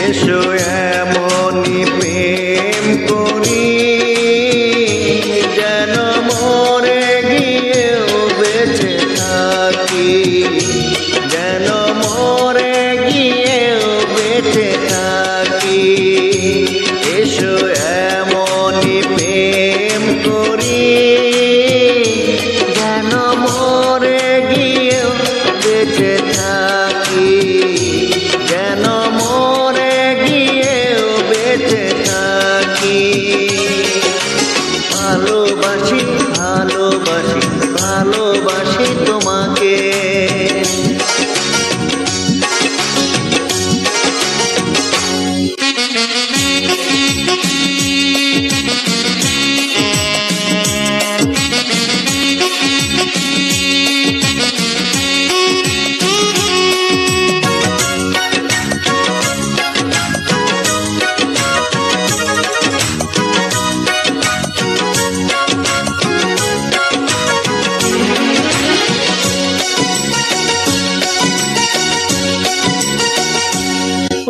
এসো এমনি প্রেম করি যেন মরে গিয়েও বেঁচে থাকি, যেন মরে গিয়েও বেঁচে থাকি। এসো এমনি প্রেম করি যেন মরে গিয়েও বেঁচে থাকি, যেন মরে গিয়েও বেঁচে থাকি। ভালোবাসি ভালোবাসি ভালোবাসি তোমাকে,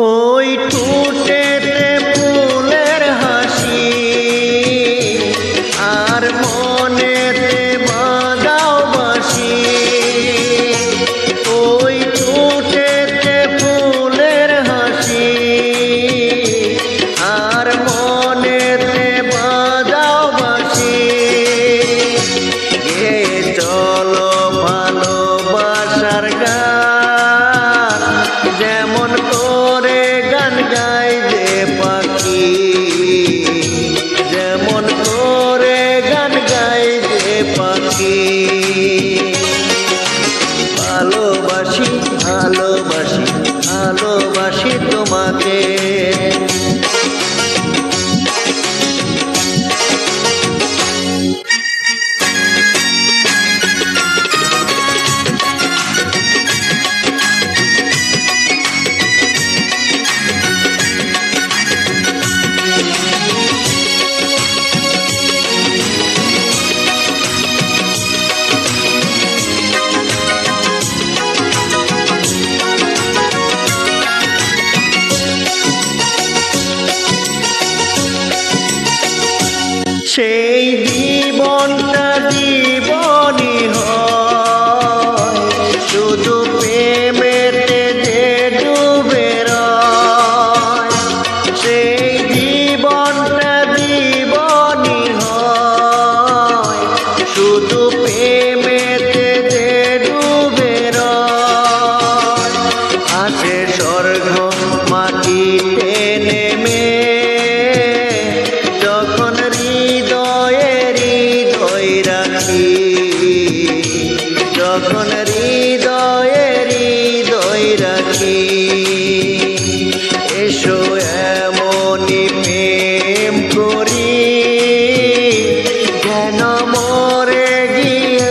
ওই ঠোঁটেতে ফুলের হাসি আর মনেতে বাঁধাও বাঁশি। ওই ঠোঁটেতে ফুলের হাসি আর মনেতে বাঁধাও বাঁশি। গে চলো ভালোবাসার গান, যেমন করে গান গায় যে পাখি, যেমন করে গান গায় যে পাখি। ভালোবাসি ভালোবাসি ভালোবাসি তোমাকে, সেই জীবনটা জীবনই হয় শুধু প্রেমেতে যে ডুবে রয়। সেই জীবনটা জীবনই হয় শুধু প্রেমেতে যে ডুবে রয়। আসে স্বর্গ মাটিতে নেমে যখন হৃদয়ে হৃদয় রাখি, যখন হৃদয়ে হৃদয় রাখি। এসো এমনি প্রেম করি যেন মরে গিয়ে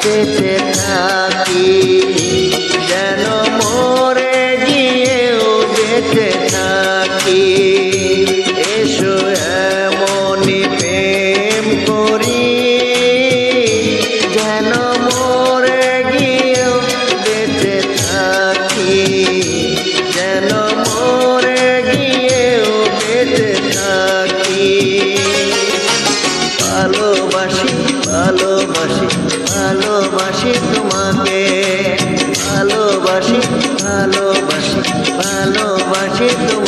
বেঁচে থাকি, যেন মরে গিয়েও বেঁচে থাকি। এসো এমনি প্রেম করি যেন মরে গিয়েও বেঁচে থাকি, যেন মরে গিয়েও বেঁচে থাকি। ভালোবাসি ভালোবাসি ভালোবাসি তোমাকে, ভালোবাসি ভালোবাসি ভালোবাসি তোমাকে।